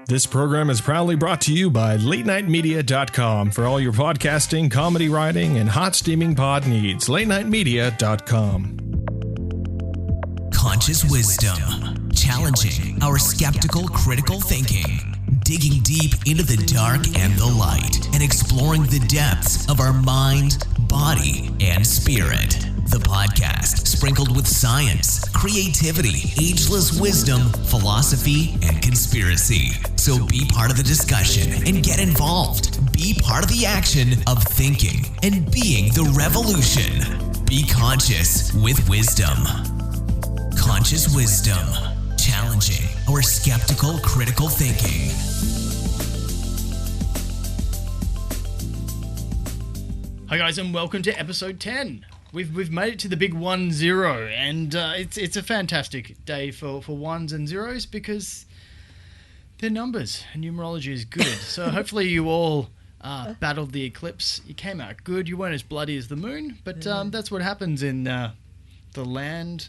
This program is proudly brought to you by LateNightMedia.com for all your podcasting, comedy writing, and hot steaming pod needs. LateNightMedia.com. Conscious wisdom, challenging our skeptical, critical thinking, digging deep into the dark and the light, and exploring the depths of our mind, body, and spirit. The podcast sprinkled with science, creativity, ageless wisdom, philosophy, and conspiracy. So be part of the discussion and get involved. Be part of the action of thinking and being the revolution. Be conscious with wisdom. Conscious wisdom, challenging our skeptical, critical thinking. Hi guys, and welcome to episode 10. We've made it to the big 1-0, and it's a fantastic day for ones and zeros because they're numbers and numerology is good. So hopefully you all battled the eclipse. You came out good. You weren't as bloody as the moon, but that's what happens in the land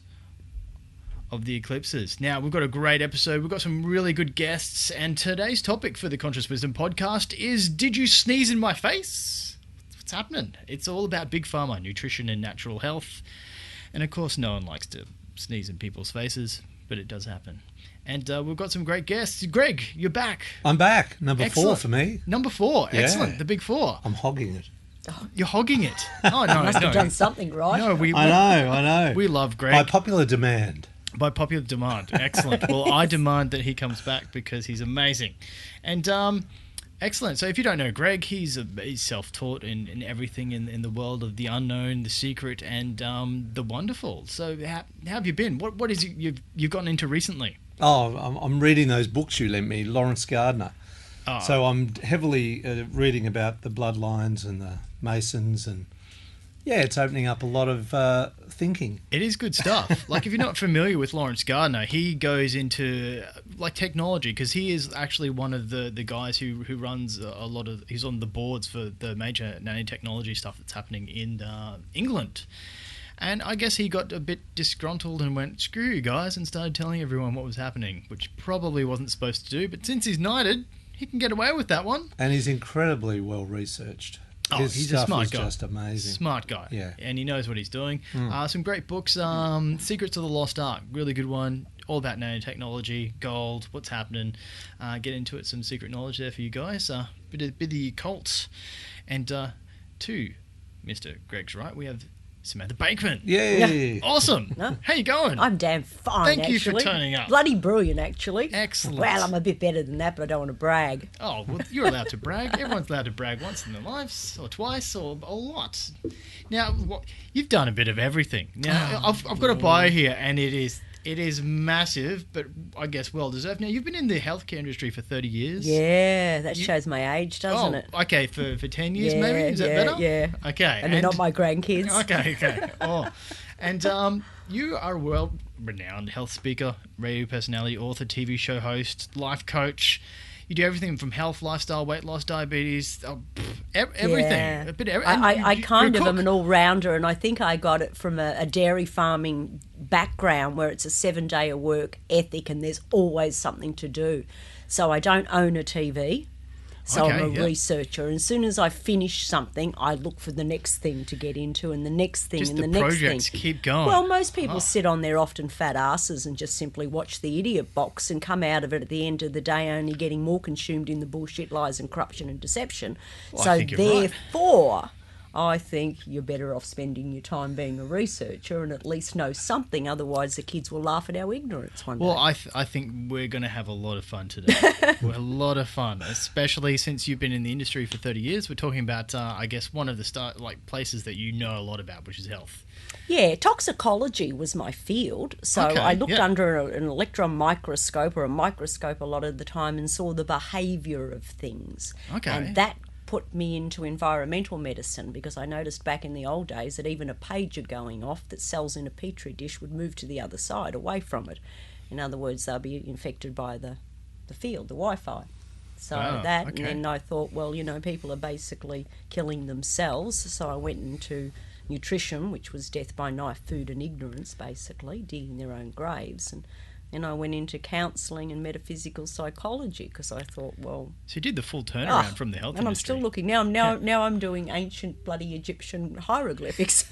of the eclipses. Now, we've got a great episode. We've got some really good guests, and today's topic for the Conscious Wisdom podcast is, did you sneeze in my face? What's happening? It's all about Big Pharma, nutrition and natural health. And of course, no one likes to sneeze in people's faces, but it does happen. And we've got some great guests. Greg, you're back. I'm back. Number Excellent. 4 for me. Number 4. Yeah. Excellent. The Big 4. I'm hogging it. You're hogging it. Oh, no, Must no. have done something right. No, I know. We love Greg. By popular demand. By popular demand. Excellent. Well, I demand that he comes back because he's amazing. And excellent. So if you don't know Greg, he's self-taught in everything in the world of the unknown, the secret, and the wonderful. So how have you been? What is it you've gotten into recently? Oh, I'm reading those books you lent me, Lawrence Gardner. Oh. So I'm heavily reading about the bloodlines and the Masons, and yeah, it's opening up a lot of thinking. It is good stuff. Like, if you're not familiar with Lawrence Gardner, he goes into like technology, because he is actually one of the guys who runs a lot of, he's on the boards for the major nanotechnology stuff that's happening in England. And I guess he got a bit disgruntled and went, screw you guys, and started telling everyone what was happening, which probably wasn't supposed to do. But since he's knighted, he can get away with that one. And he's incredibly well researched. Oh, His he's stuff a smart is guy. just amazing. Smart guy. Yeah. And he knows what he's doing. Some great books. Secrets of the Lost Ark. Really good one. All about nanotechnology, gold, what's happening. Get into it. Some secret knowledge there for you guys. Bit of the occult. And to Mr. Greg's right, we have Samantha Bachman. Yay! Awesome. No. How you going? I'm damn fine, Thank actually. you for turning up. Bloody brilliant, actually. Excellent. Well, I'm a bit better than that, but I don't want to brag. Oh, well, you're allowed to brag. Everyone's allowed to brag once in their lives, or twice, or a lot. Now, you've done a bit of everything. Now, I've got a bio here, and it is massive, but I guess well-deserved. Now, you've been in the healthcare industry for 30 years. Yeah, that shows my age, doesn't it? Okay, for 10 years Yeah, maybe? Is that better? Yeah. Okay. And they're not my grandkids. Okay. Oh. And you are a world-renowned health speaker, radio personality, author, TV show host, life coach. You do everything from health, lifestyle, weight loss, diabetes, everything. Yeah. A bit of I kind you're of a am cook. an all-rounder, and I think I got it from a dairy farming background where it's a 7-day of work ethic and there's always something to do. So I don't own a TV. So Okay, I'm a yeah. researcher. And as soon as I finish something, I look for the next thing to get into and the next thing Just and the the next thing. projects keep going. Well, most people sit on their often fat asses and just simply watch the idiot box and come out of it at the end of the day only getting more consumed in the bullshit, lies and corruption and deception. Well, I So think you're right. therefore, I think you're better off spending your time being a researcher and at least know something. Otherwise, the kids will laugh at our ignorance one Well, day. I think we're going to have a lot of fun today. A lot of fun, especially since you've been in the industry for 30 years. We're talking about, I guess, one of the places that you know a lot about, which is health. Yeah, toxicology was my field. So Okay, I looked yeah. under an electron microscope or a microscope a lot of the time and saw the behaviour of things. Okay. And that put me into environmental medicine because I noticed back in the old days that even a pager going off that cells in a petri dish would move to the other side, away from it. In other words, they'll be infected by the field, the Wi-Fi. So Wow, that, okay. and then I thought, well, people are basically killing themselves. So I went into nutrition, which was death by knife, food and ignorance, basically, digging their own graves. And And I went into counselling and metaphysical psychology because I thought, well... So you did the full turnaround from the health and industry. I'm still looking. Now I'm doing ancient bloody Egyptian hieroglyphics.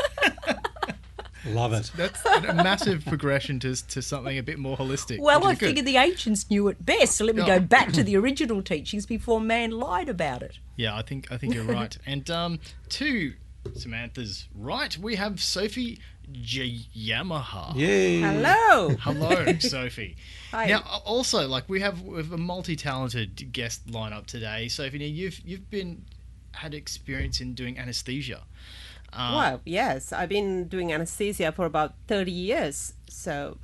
Love it. That's a massive progression to something a bit more holistic. Well, which I is good. figured the ancients knew it best, so let me go back to the original teachings before man lied about it. Yeah, I think you're right. And to Samantha's right, we have Sophie Jayamaha. Yay. Hello. Hello, Sophie. Hi. Now, also, like we have a multi-talented guest lineup today. Sophie, now you've had experience in doing anesthesia. Well, yes, I've been doing anesthesia for about 30 years. So,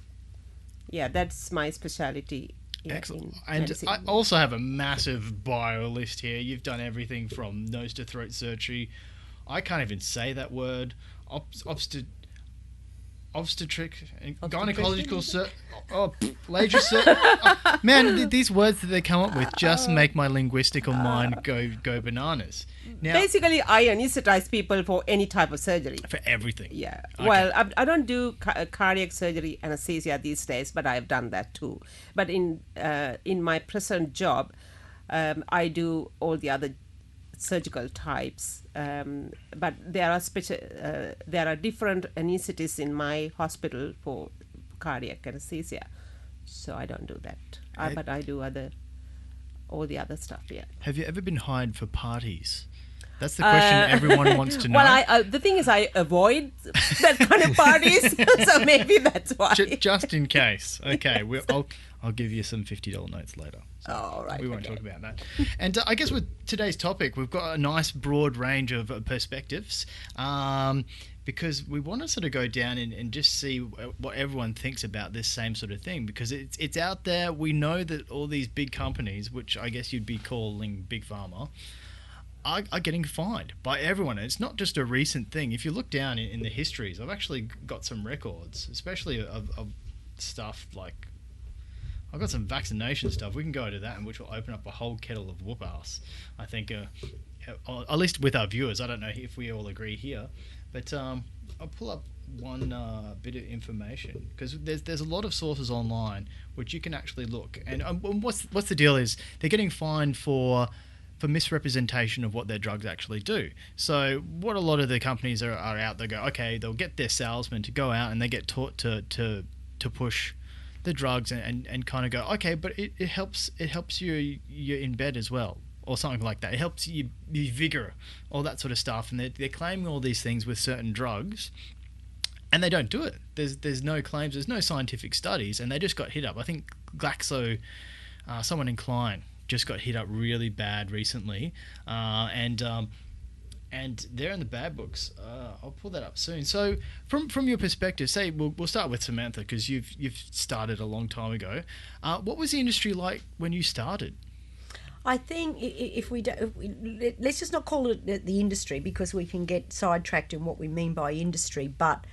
yeah, that's my specialty. Yeah, Excellent. in And medicine. I also have a massive bio list here. You've done everything from nose to throat surgery. I can't even say that word. Obstetric and gynecological man, these words that they come up with just make my linguistical mind go bananas. Now, Basically, I anesthetize people for any type of surgery. for everything. Yeah. Okay. Well, I don't do cardiac surgery anesthesia these days, but I've done that too. But in my present job, I do all the other surgical types. But there are different anesthetists in my hospital for cardiac anesthesia, so I don't do that. But I do all the other stuff. Yeah. Have you ever been hired for parties? That's the question everyone wants to know. Well, the thing is, I avoid that kind of parties, so maybe that's why. Just in case. Okay, I'll give you some $50 notes later. So All right. we won't talk about that. And I guess with today's topic, we've got a nice broad range of perspectives because we want to sort of go down and just see what everyone thinks about this same sort of thing, because it's out there. We know that all these big companies, which I guess you'd be calling Big Pharma, are getting fined by everyone. And it's not just a recent thing. If you look down in the histories, I've actually got some records, especially of stuff like... I've got some vaccination stuff. We can go to that, and which will open up a whole kettle of whoop ass. I think, at least with our viewers. I don't know if we all agree here, but I'll pull up one bit of information because there's a lot of sources online which you can actually look. And what's the deal is they're getting fined for misrepresentation of what their drugs actually do. So what a lot of the companies are out there go, okay, they'll get their salesmen to go out and they get taught to push the drugs and kind of go, okay, but it helps you're in bed as well, or something like that. It helps you vigor, all that sort of stuff. And they're claiming all these things with certain drugs, and they don't do it. There's no claims, there's no scientific studies, and they just got hit up. I think Glaxo, someone in Klein, just got hit up really bad recently, and they're in the bad books. I'll pull that up soon. So, from your perspective, say we'll start with Samantha because you've started a long time ago. What was the industry like when you started? I think let's just not call it the industry because we can get sidetracked in what we mean by industry, but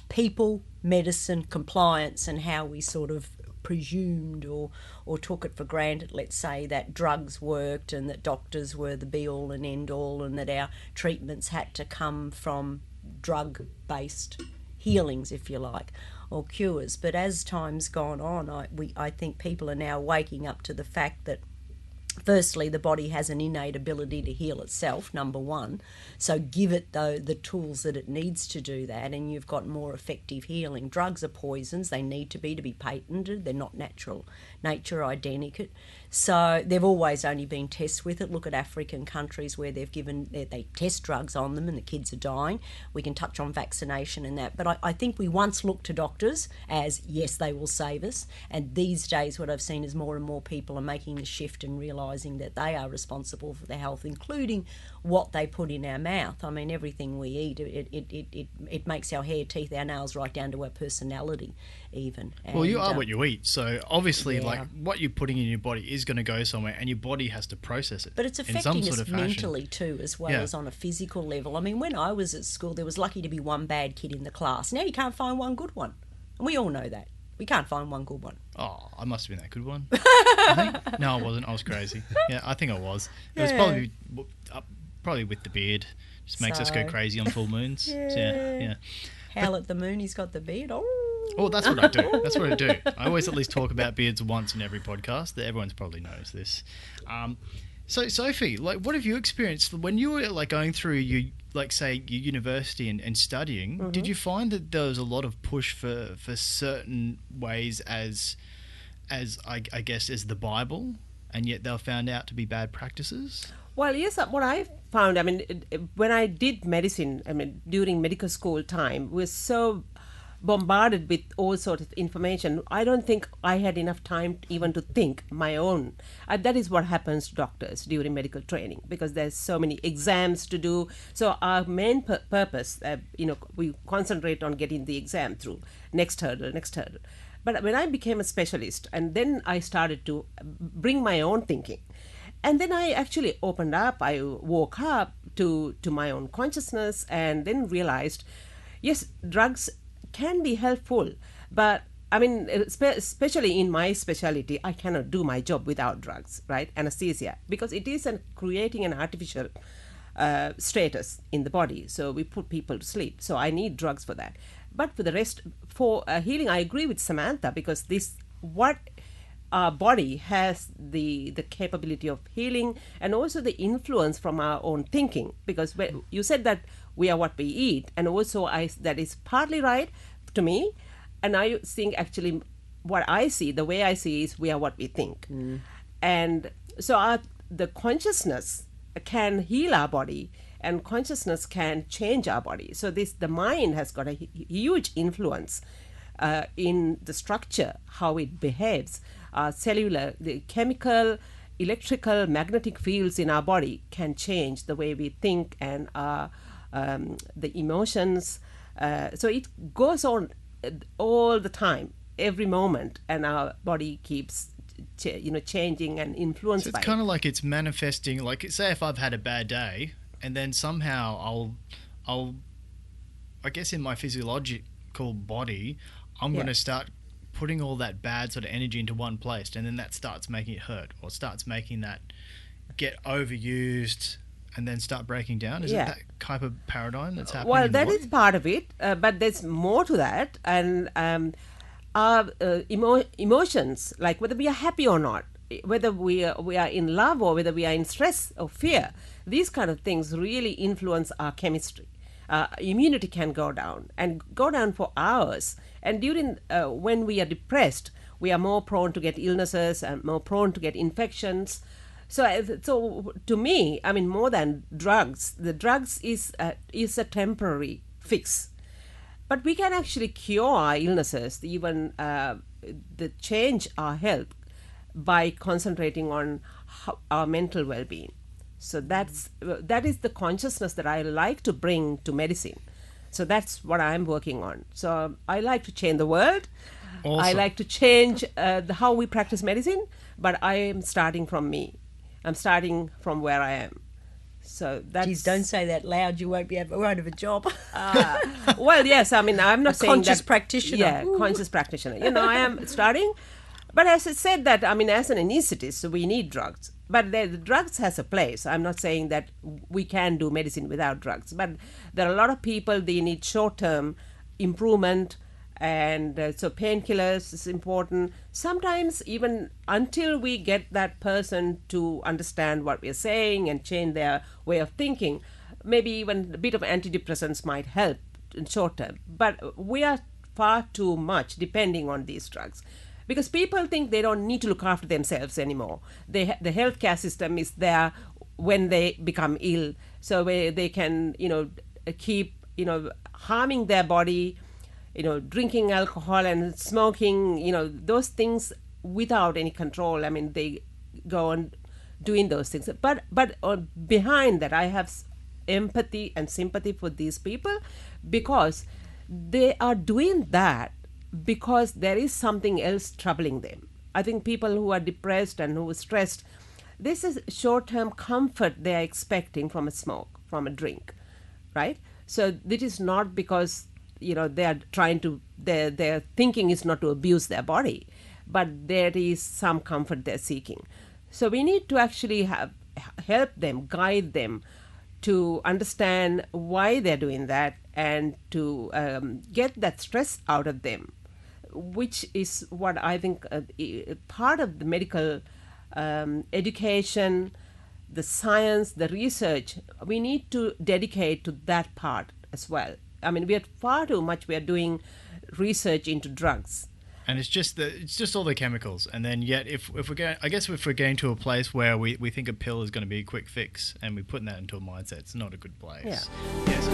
people, medicine, compliance, and how we sort of presumed or took it for granted, let's say, that drugs worked and that doctors were the be-all and end-all and that our treatments had to come from drug-based healings, if you like, or cures. But as time's gone on, I think people are now waking up to the fact that firstly, the body has an innate ability to heal itself, number one. So give it the tools that it needs to do that, and you've got more effective healing. Drugs are poisons. They need to be patented. They're not nature identical. So they've always only been tests with it. Look at African countries where they test drugs on them and the kids are dying. We can touch on vaccination and that. But I think we once looked to doctors as, yes, they will save us. And these days what I've seen is more and more people are making the shift and realising that they are responsible for their health, including what they put in our mouth. I mean, everything we eat, it makes our hair, teeth, our nails, right down to our personality even. Well, you are what you eat. So obviously, Yeah. like what you're putting in your body is going to go somewhere, and your body has to process it. But it's in affecting some sort us of fashion. mentally too, as well Yeah. as on a physical level. I mean, when I was at school, there was lucky to be one bad kid in the class. Now you can't find one good one. And we all know that. We can't find one good one. Oh, I must have been that good one. I think. No, I wasn't. I was crazy. Yeah, I think I was. It was probably with the beard. Just makes us go So- crazy on full moons. So, yeah. Howl at the moon, he's got the beard. Oh. Oh, that's what I do. That's what I do. I always at least talk about beards once in every podcast. Everyone's probably knows this. So, Sophie, like, what have you experienced when you were like going through your, like, say, your university and studying? Did you find that there was a lot of push for certain ways as I guess as the Bible, and yet they were found out to be bad practices? Well, yes, what I found, I mean, when I did medicine, I mean, during medical school time, we were so bombarded with all sorts of information. I don't think I had enough time even to think my own. That is what happens to doctors during medical training, because there's so many exams to do. So our main purpose, we concentrate on getting the exam through. Next hurdle. But when I became a specialist, and then I started to bring my own thinking, and then I actually opened up. I woke up to my own consciousness, and then realized, yes, drugs can be helpful, but I mean, especially in my specialty, I cannot do my job without drugs, right? Anesthesia, because it is creating an artificial status in the body. So we put people to sleep. So I need drugs for that. But for the rest, for healing, I agree with Samantha, because what our body has the capability of healing, and also the influence from our own thinking. Because you said that we are what we eat, and also that is partly right to me. And I think actually what I see, the way I see, is we are what we think. And so the consciousness can heal our body, and consciousness can change our body. So the mind has got a huge influence in the structure, how it behaves. Cellular, the chemical, electrical, magnetic fields in our body can change the way we think, and the emotions. So it goes on all the time, every moment, and our body keeps changing and influenced so by it's kind of like it's manifesting. Like, say if I've had a bad day, and then somehow I'll I guess in my physiological body, I'm going to start putting all that bad sort of energy into one place, and then that starts making it hurt, or starts making that get overused and then start breaking down. Is it that type of paradigm that's happening? Well, that is part of it, but there's more to that. And our emotions, like whether we are happy or not, whether we are in love or whether we are in stress or fear, these kind of things really influence our chemistry. Immunity can go down, and go down for hours. And during when we are depressed, we are more prone to get illnesses and more prone to get infections. So to me, I mean, more than drugs, the drugs is a temporary fix. But we can actually cure our illnesses, even change our health, by concentrating on our mental well-being. So that is the consciousness that I like to bring to medicine. So that's what I'm working on. So I like to change the world. Awesome. I like to change how we practice medicine, but I am starting from me. I'm starting from where I am. So that's... Geez, don't say that loud. You won't have a job. Well, yes. I mean, I'm not saying conscious that... practitioner. Yeah, conscious practitioner. I am starting. But as I said that, I mean, as an anaesthetist, we need drugs. But the drugs has a place. I'm not saying that we can do medicine without drugs. But there are a lot of people, they need short-term improvement. And so painkillers is important. Sometimes even until we get that person to understand what we're saying and change their way of thinking, maybe even a bit of antidepressants might help in short term. But we are far too much depending on these drugs. Because people think they don't need to look after themselves anymore. The healthcare system is there when they become ill. So they can, keep, harming their body, drinking alcohol and smoking, those things without any control. I mean, they go on doing those things. But behind that, I have empathy and sympathy for these people, because they are doing that because there is something else troubling them. I think people who are depressed and who are stressed, this is short-term comfort they are expecting from a smoke, from a drink, right? So it is not because they are trying to, their thinking is not to abuse their body, but there is some comfort they're seeking. So we need to actually help them, guide them to understand why they're doing that, and to get that stress out of them. which is what I think part of the medical education, the science, the research, we need to dedicate to that part as well. I mean, we are far too much, we are doing research into drugs. And it's just all the chemicals, and then yet if we're going, I guess if we're getting to a place where we think a pill is going to be a quick fix, and we're putting that into a mindset, it's not a good place. Yeah. Yes.